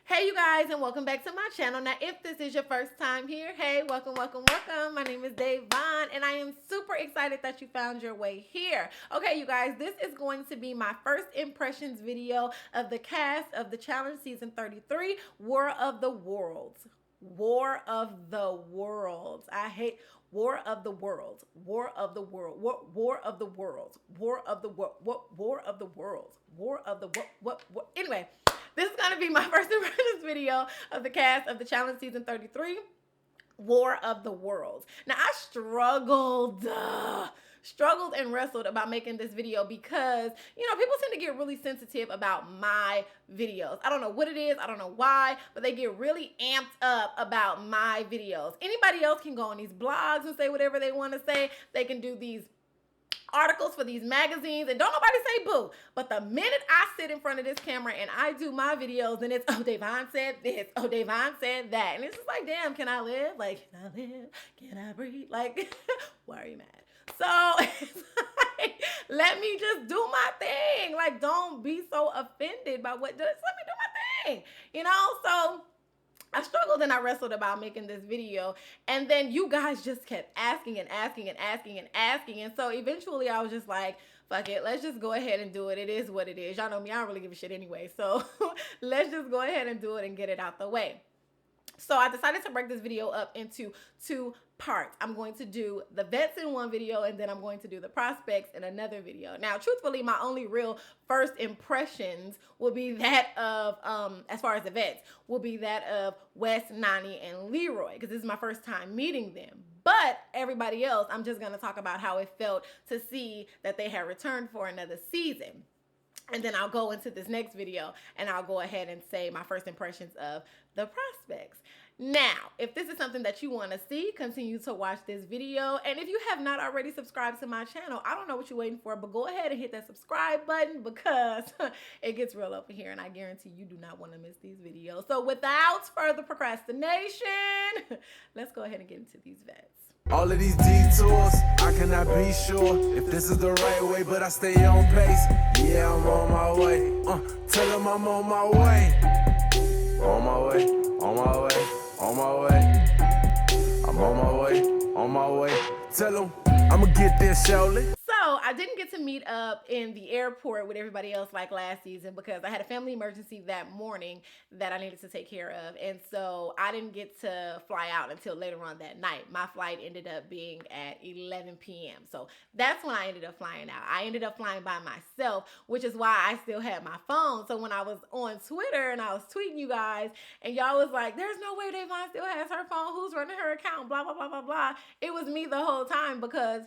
Hey you guys, and welcome back to my channel. Now if this is your first time here, hey, welcome. My name is Dianne and I am super excited that you found your way here. Okay you guys, this is going to be my first impressions video of the cast of the challenge season 33, War of the Worlds. War of the Worlds. I hate War of the Worlds. War of the World. War of the Worlds. War of the World. War of the Worlds. War of the what? Anyway, this is gonna be my first impressions video of the cast of the challenge season 33, War of the Worlds. Now I struggled and wrestled about making this video because, you know, people tend to get really sensitive about my videos. I don't know what it is, I don't know why, but they get really amped up about my videos. Anybody else can go on these blogs and say whatever they want to say. They can do these articles for these magazines and don't nobody say boo. But the minute I sit in front of this camera and I do my videos and it's, oh, Dianne said this, oh, Dianne said that. And it's just like, damn, can I live? Like, can I live? Can I breathe? Like, why are you mad? So it's like, let me just do my thing. Like, don't be so offended by what, just let me do my thing, you know? So I struggled and I wrestled about making this video, and then you guys just kept asking and asking and asking and asking, and so eventually I was just like, fuck it, let's just go ahead and do it. It is what it is. Y'all know me, I don't really give a shit anyway, so let's just go ahead and do it and get it out the way. So I decided to break this video up into two parts. I'm going to do the vets in one video, and then I'm going to do the prospects in another video. Now, truthfully, my only real first impressions will be that of, as far as the vets, will be that of Wes, Nani, and Leroy, because this is my first time meeting them. But everybody else, I'm just going to talk about how it felt to see that they had returned for another season. And then I'll go into this next video and I'll go ahead and say my first impressions of the prospects. Now, if this is something that you want to see, continue to watch this video. And if you have not already subscribed to my channel, I don't know what you're waiting for, but go ahead and hit that subscribe button because it gets real over here and I guarantee you do not want to miss these videos. So without further procrastination, let's go ahead and get into these vets. All of these detours, I cannot be sure if this is the right way, but I stay on pace. Yeah, I'm on my way. Tell them I'm on my way. On my way, on my way, on my way. I'm on my way, on my way. Tell them I'ma get there shortly. So I didn't get to meet up in the airport with everybody else like last season because I had a family emergency that morning that I needed to take care of. And so I didn't get to fly out until later on that night. My flight ended up being at 11 p.m. So that's when I ended up flying out. I ended up flying by myself, which is why I still had my phone. So when I was on Twitter and I was tweeting you guys and y'all was like, there's no way Dianne still has her phone. Who's running her account? Blah, blah, blah, blah, blah. It was me the whole time because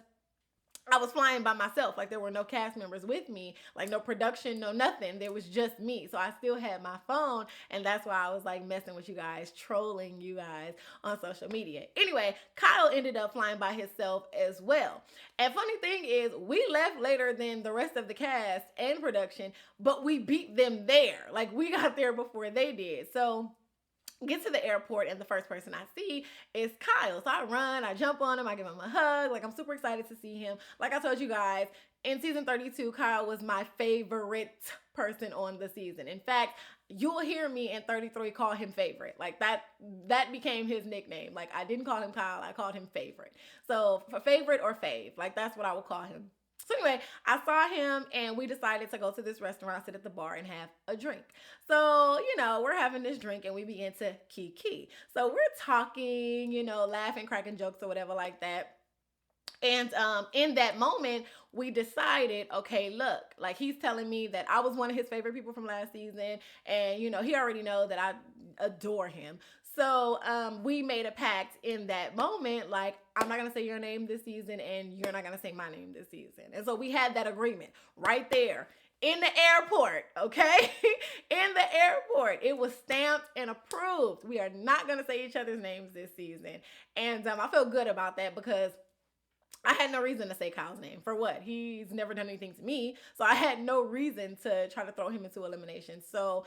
I was flying by myself. Like there were no cast members with me, like no production, no nothing. There was just me. So I still had my phone, and that's why I was like messing with you guys, trolling you guys on social media. Anyway, Kyle ended up flying by himself as well. And funny thing is, we left later than the rest of the cast and production, but we beat them there. Like we got there before they did. So get to the airport and the first person I see is Kyle. So I run, I jump on him, I give him a hug. Like I'm super excited to see him. Like I told you guys, in season 32, Kyle was my favorite person on the season. In fact, you'll hear me in 33 call him favorite. Like that became his nickname. Like I didn't call him Kyle, I called him favorite. So for favorite or fave, like that's what I would call him. So anyway, I saw him and we decided to go to this restaurant, sit at the bar and have a drink. So, you know, we're having this drink and we begin to kiki. So we're talking, you know, laughing, cracking jokes or whatever like that. And in that moment, we decided, okay, look, like he's telling me that I was one of his favorite people from last season. And, you know, he already knows that I adore him. So we made a pact in that moment, like, I'm not going to say your name this season and you're not going to say my name this season. And so we had that agreement right there in the airport, okay? In the airport. It was stamped and approved. We are not going to say each other's names this season. And I feel good about that because I had no reason to say Kyle's name. For what? He's never done anything to me. So I had no reason to try to throw him into elimination. So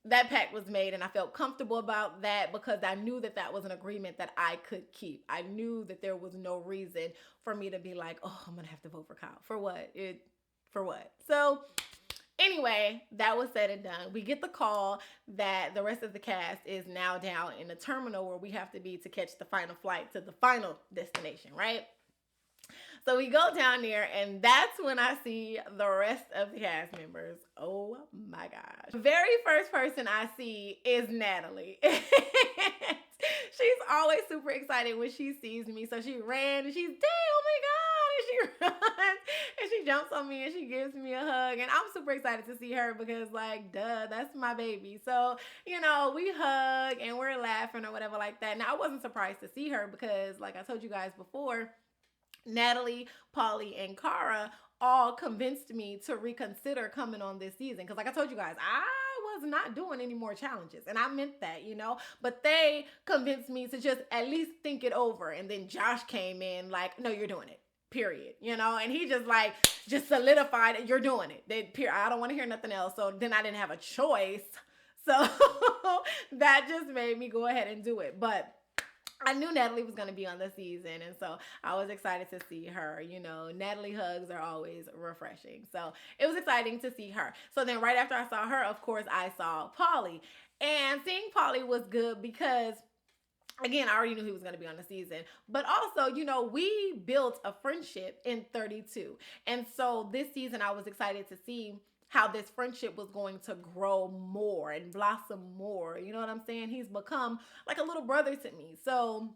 that pact was made and I felt comfortable about that because I knew that that was an agreement that I could keep. I knew that there was no reason for me to be like, oh, I'm going to have to vote for Kyle. For what? For what? So Anyway, that was said and done. We get the call that the rest of the cast is now down in the terminal where we have to be to catch the final flight to the final destination, right? So we go down there, and that's when I see the rest of the cast members. Oh my gosh. The very first person I see is Natalie. She's always super excited when she sees me. So she ran and she's, Day, oh my God. And she runs and she jumps on me and she gives me a hug. And I'm super excited to see her because, like, duh, that's my baby. So, we hug and we're laughing or whatever like that. Now, I wasn't surprised to see her because, like I told you guys before, Natalie, Polly, and Cara all convinced me to reconsider coming on this season. Because, like I told you guys, I was not doing any more challenges. And I meant that, But they convinced me to just at least think it over. And then Josh came in like, no, you're doing it. Period. And he just solidified it. You're doing it. I don't want to hear nothing else. So then I didn't have a choice. So that just made me go ahead and do it. But I knew Natalie was going to be on the season, and so I was excited to see her. Natalie hugs are always refreshing. So it was exciting to see her. So then right after I saw her, of course, I saw Polly. And seeing Polly was good because, again, I already knew he was going to be on the season. But also, we built a friendship in 32. And so this season, I was excited to see how this friendship was going to grow more and blossom more. You know what I'm saying? He's become like a little brother to me. So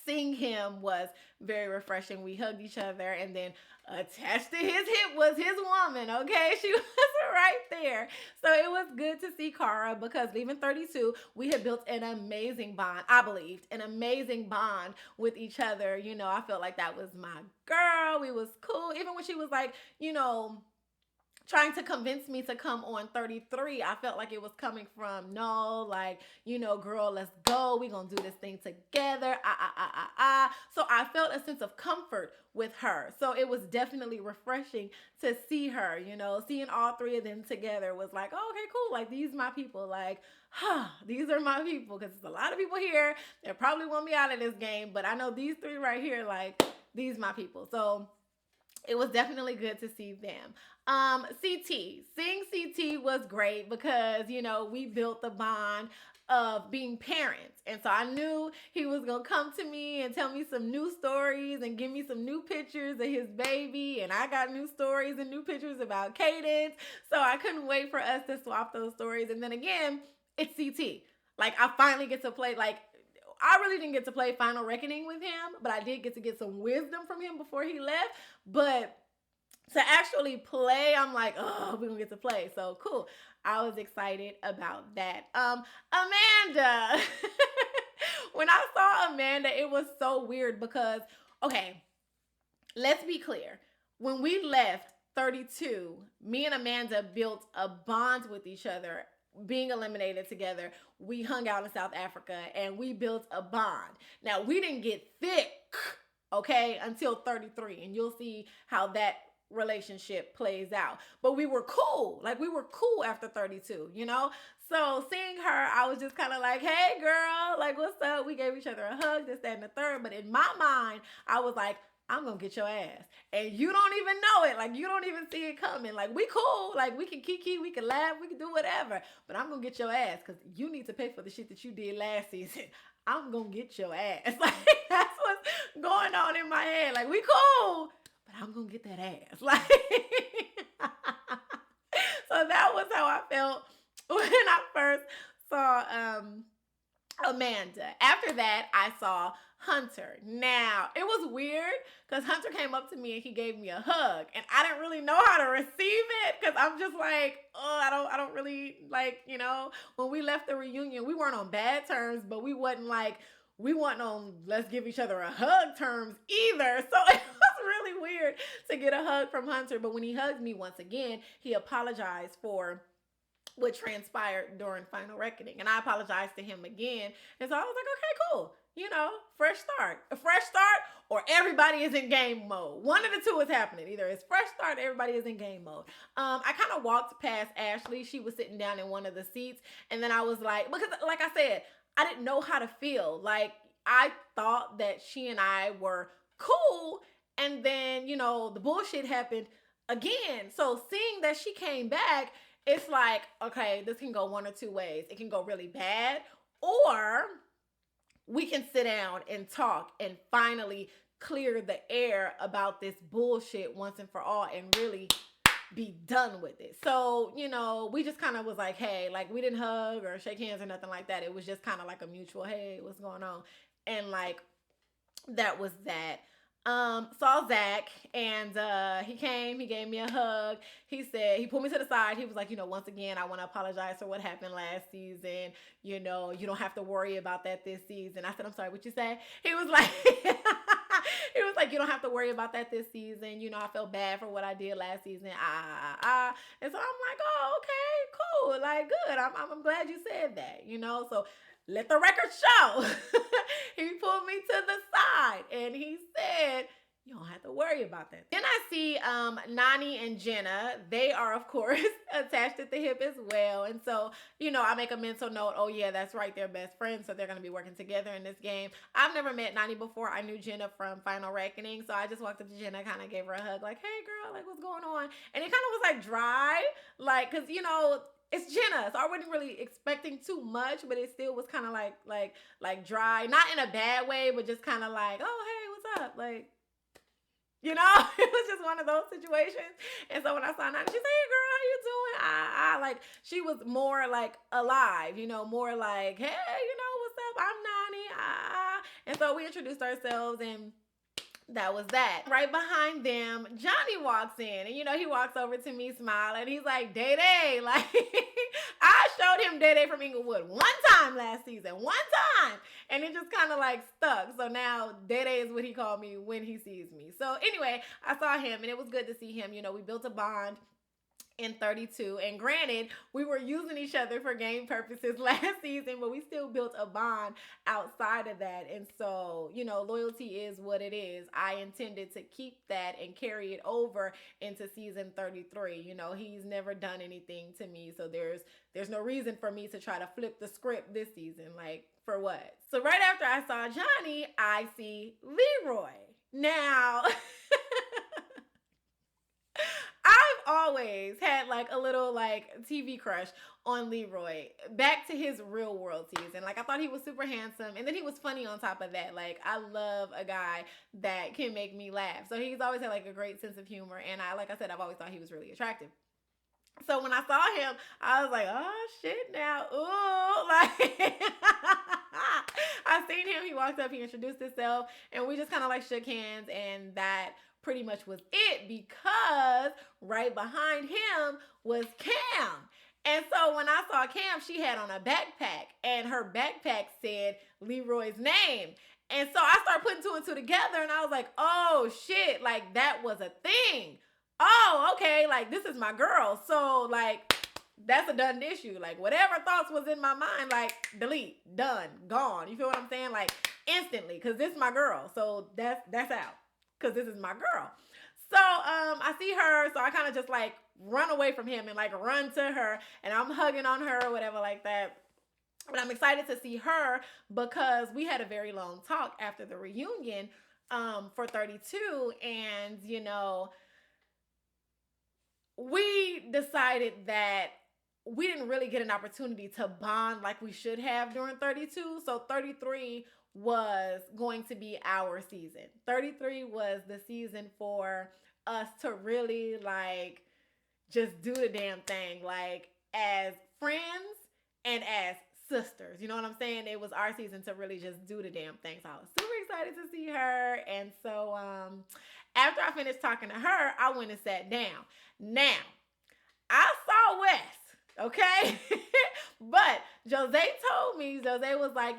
seeing him was very refreshing. We hugged each other, and then attached to his hip was his woman, okay? She was right there. So it was good to see Cara because leaving 32, we had built an amazing bond. I believed an amazing bond with each other. I felt like that was my girl. We was cool. Even when she was like, trying to convince me to come on 33, I felt like it was coming from, no, like, girl, let's go. We're going to do this thing together. So I felt a sense of comfort with her. So it was definitely refreshing to see her, seeing all three of them together was like, oh, okay, cool. Like, these are my people. Like, these are my people. Because there's a lot of people here that probably want me out of this game. But I know these three right here, like, these my people. So it was definitely good to see them. CT. Seeing CT was great because, we built the bond of being parents. And so I knew he was going to come to me and tell me some new stories and give me some new pictures of his baby. And I got new stories and new pictures about Cadence. So I couldn't wait for us to swap those stories. And then again, it's CT. Like, I finally get to play, like, I really didn't get to play Final Reckoning with him, but I did get to get some wisdom from him before he left. But to actually play, I'm like, oh, we're going to get to play. So cool. I was excited about that. Amanda. When I saw Amanda, it was so weird because, okay, let's be clear. When we left 32, me and Amanda built a bond with each other. Being eliminated together, we hung out in South Africa and we built a bond. Now, we didn't get thick, okay, until 33, and you'll see how that relationship plays out. But we were cool. Like, we were cool after 32, So seeing her, I was just kind of like, hey, girl, like, what's up? We gave each other a hug, this, that, and the third. But in my mind, I was like, I'm going to get your ass. And you don't even know it. Like, you don't even see it coming. Like, we cool. Like, we can kiki, we can laugh, we can do whatever. But I'm going to get your ass because you need to pay for the shit that you did last season. I'm going to get your ass. Like, that's what's going on in my head. Like, we cool, but I'm going to get that ass. Like, so that was how I felt when I first saw Amanda. After that, I saw Hunter. Now, it was weird because Hunter came up to me and he gave me a hug, and I didn't really know how to receive it because I'm just like, oh, I don't really like, when we left the reunion, we weren't on bad terms, but we wasn't on let's give each other a hug terms either. So it was really weird to get a hug from Hunter. But when he hugged me once again, he apologized for what transpired during Final Reckoning. And I apologized to him again. And so I was like, okay, cool. Fresh start. A fresh start or everybody is in game mode. One of the two is happening. Either it's fresh start or everybody is in game mode. I kind of walked past Ashley. She was sitting down in one of the seats. And then I was like, because like I said, I didn't know how to feel. Like, I thought that she and I were cool. And then, the bullshit happened again, so seeing that she came back, it's like, okay, this can go one or two ways. It can go really bad, or we can sit down and talk and finally clear the air about this bullshit once and for all and really be done with it. So, we just kind of was like, hey, like we didn't hug or shake hands or nothing like that. It was just kind of like a mutual, hey, what's going on? And like that was that. Saw Zach and he came, he gave me a hug. He pulled me to the side. He was like, once again, I want to apologize for what happened last season. You don't have to worry about that this season. I said, I'm sorry, what you say? He was like, he was like, you don't have to worry about that this season. I felt bad for what I did last season. And so I'm like, oh, okay, cool. Like, good. I'm glad you said that, So let the record show. He pulled me to the side and he said, you don't have to worry about that. Then I see Nani and Jenna. They are, of course, attached at the hip as well. And so, I make a mental note, oh yeah, that's right, they're best friends, so they're going to be working together in this game. I've never met Nani before. I knew Jenna from Final Reckoning. So I just walked up to Jenna, kind of gave her a hug, like, hey girl, like what's going on? And it kind of was like dry, like, because, it's Jenna, so I wasn't really expecting too much, but it still was kind of like dry, not in a bad way, but just kind of like, oh hey, what's up? Like, it was just one of those situations. And so when I saw Nani, she said, hey girl, how you doing? I like, she was more like alive, more like, hey, what's up? I'm Nani. And so we introduced ourselves and that was that. Right behind them, Johnny walks in and he walks over to me smiling. He's like, Day Day. Like, I showed him Day Day from Inglewood one time last season. One time. And it just kind of like stuck. So now Day Day is what he called me when he sees me. So anyway, I saw him and it was good to see him. We built a bond in 32, and granted, we were using each other for game purposes last season, but we still built a bond outside of that. And so, loyalty is what it is. I intended to keep that and carry it over into season 33. He's never done anything to me, so there's no reason for me to try to flip the script this season. Like, for what? So right after I saw Johnny, I see Leroy. Now I've always had like a little like TV crush on Leroy back to his Real World season. Like, I thought he was super handsome, and then he was funny on top of that. Like, I love a guy that can make me laugh. So he's always had like a great sense of humor, and like I said, I've always thought he was really attractive. So when I saw him, I was like, oh shit now. Ooh, like I seen him, he walked up, he introduced himself, and we just kind of like shook hands, and that pretty much was it, because right behind him was Cam. And so when I saw Cam, she had on a backpack, and her backpack said Leroy's name. And so I started putting two and two together, and I was like, oh shit, like that was a thing. Oh, okay, like this is my girl. So like that's a done issue. Like whatever thoughts was in my mind, like delete, done, gone. You feel what I'm saying? Like instantly, because this is my girl. So that's out, because this is my girl. So I see her, so I kind of just like run away from him and like run to her, and I'm hugging on her or whatever like that. But I'm excited to see her because we had a very long talk after the reunion for 32, and we decided that we didn't really get an opportunity to bond like we should have during 32. So 33 was going to be our season. 33 was the season for us to really like just do the damn thing, like as friends and as sisters. You know what I'm saying? It was our season to really just do the damn thing. So I was super excited to see her. And so after I finished talking to her, I went and sat down. Now, I saw Wes, okay? But Jose told me, Jose was like,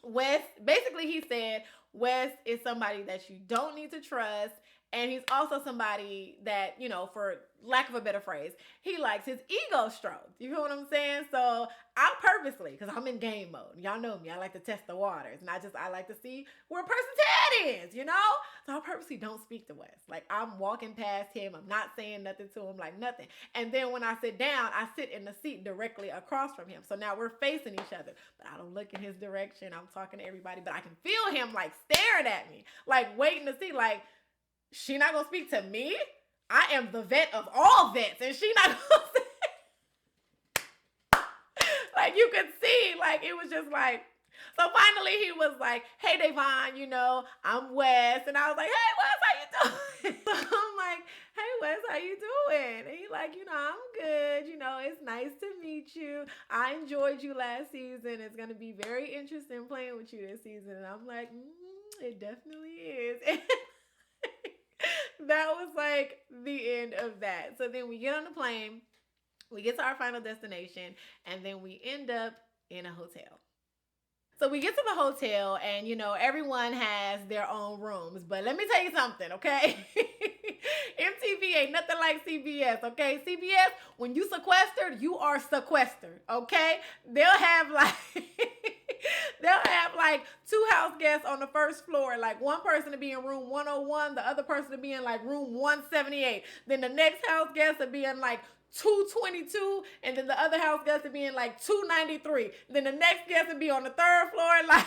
Wes, basically he said, Wes is somebody that you don't need to trust. And he's also somebody that, for lack of a better phrase, he likes his ego stroked. You feel what I'm saying? So I purposely, because I'm in game mode. Y'all know me. I like to test the waters. And I like to see where a person's head is, So I purposely don't speak to Wes. Like, I'm walking past him. I'm not saying nothing to him, like nothing. And then when I sit down, I sit in the seat directly across from him. So now we're facing each other. But I don't look in his direction. I'm talking to everybody. But I can feel him, like, staring at me. Like, waiting to see, like, she not gonna speak to me? I am the vet of all vets, and she not gonna say, like, you could see, like, it was just like, so finally he was like, hey, Devon, you know, I'm Wes. And I was like, hey, Wes, how you doing? So I'm like, hey, Wes, how you doing? And he's like, you know, I'm good. You know, it's nice to meet you. I enjoyed you last season. It's going to be very interesting playing with you this season. And I'm like, it definitely is. That was like the end of that. So then we get on the plane, we get to our final destination, and then we end up in a hotel. So we get to the hotel, and you know, everyone has their own rooms. But let me tell you something, okay? MTV ain't nothing like CBS, okay? CBS, when you sequestered, you are sequestered, okay? They'll have like two house guests on the first floor, like one person to be in room 101, the other person to be in like room 178. Then the next house guest to be in like 222, and then the other house guest would be in like 293. Then the next guest would be on the third floor. Like,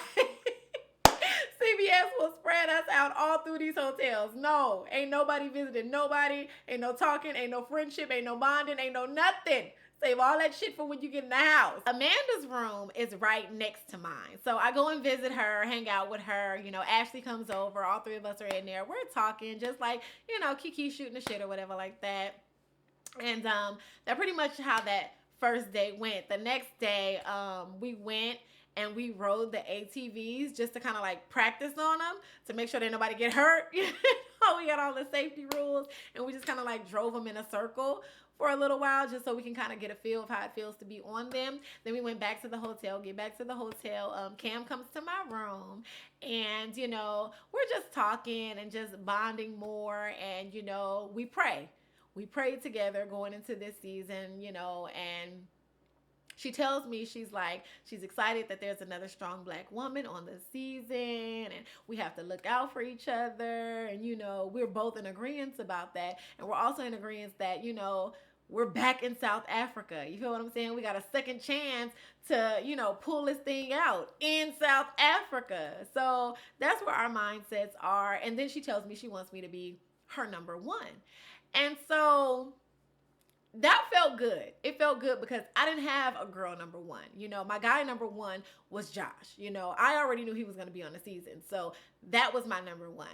CBS will spread us out all through these hotels. No, ain't nobody visiting nobody. Ain't no talking. Ain't no friendship. Ain't no bonding. Ain't no nothing. Save all that shit for when you get in the house. Amanda's room is right next to mine. So I go and visit her, hang out with her. You know, Ashley comes over. All three of us are in there. We're talking, just like, you know, Kiki shooting the shit or whatever like that. And that's pretty much how that first day went. The next day, we went and we rode the ATVs just to kind of like practice on them to make sure that nobody get hurt. You know, we got all the safety rules, and we just kind of like drove them in a circle for a little while just so we can kind of get a feel of how it feels to be on them. Then we went back to the hotel. Cam comes to my room, and you know, we're just talking and just bonding more, and you know, we pray. We prayed together going into this season, you know, and she tells me, she's excited that there's another strong Black woman on the season, and we have to look out for each other. And, you know, we're both in agreement about that. And we're also in agreement that, you know, we're back in South Africa. You feel what I'm saying? We got a second chance to, you know, pull this thing out in South Africa. So that's where our mindsets are. And then she tells me she wants me to be her number one. And so that felt good. It felt good because I didn't have a girl number one. You know, my guy number one was Josh. You know, I already knew he was going to be on the season. So that was my number one.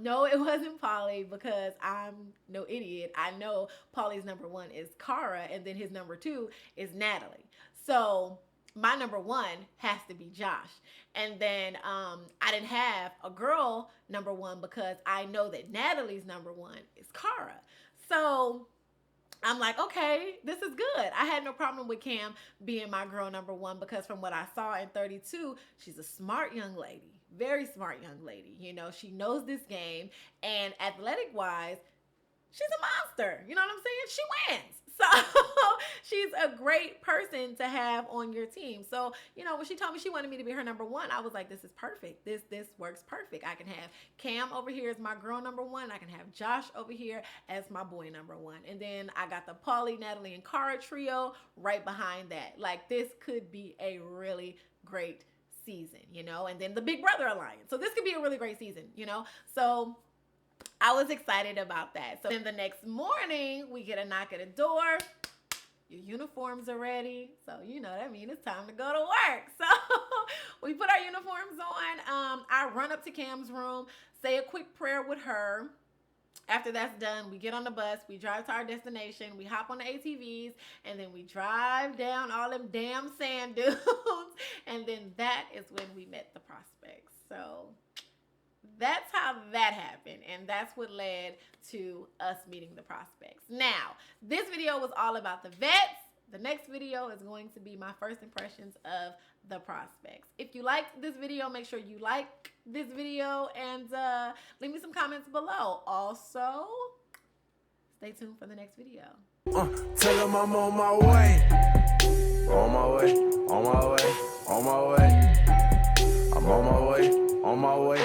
No, it wasn't Pauly, because I'm no idiot. I know Pauly's number one is Cara, and then his number two is Natalie. So my number one has to be Josh. And then I didn't have a girl number one because I know that Natalie's number one is Cara. So I'm like, okay, this is good. I had no problem with Cam being my girl number one because from what I saw in 32, she's a smart young lady, very smart young lady. You know, she knows this game, and athletic wise, she's a monster. You know what I'm saying? She wins. So she's a great person to have on your team. So, you know, when she told me she wanted me to be her number one, I was like, this is perfect. This works perfect. I can have Cam over here as my girl number one. I can have Josh over here as my boy number one. And then I got the Pauly, Natalie, and Cara trio right behind that. Like, this could be a really great season, you know? And then the Big Brother Alliance. So this could be a really great season, you know? So I was excited about that. So then the next morning, we get a knock at the door. Your uniforms are ready. So, you know, that means it's time to go to work. So we put our uniforms on. I run up to Cam's room, say a quick prayer with her. After that's done, we get on the bus, we drive to our destination, we hop on the ATVs, and then we drive down all them damn sand dunes. And then that is when we met the prospects. So that's how that happened, and that's what led to us meeting the prospects. Now, this video was all about the vets. The next video is going to be my first impressions of the prospects. If you liked this video, make sure you like this video and leave me some comments below. Also, stay tuned for the next video. Tell them I'm on my way. On my way, on my way, on my way. I'm on my way, on my way.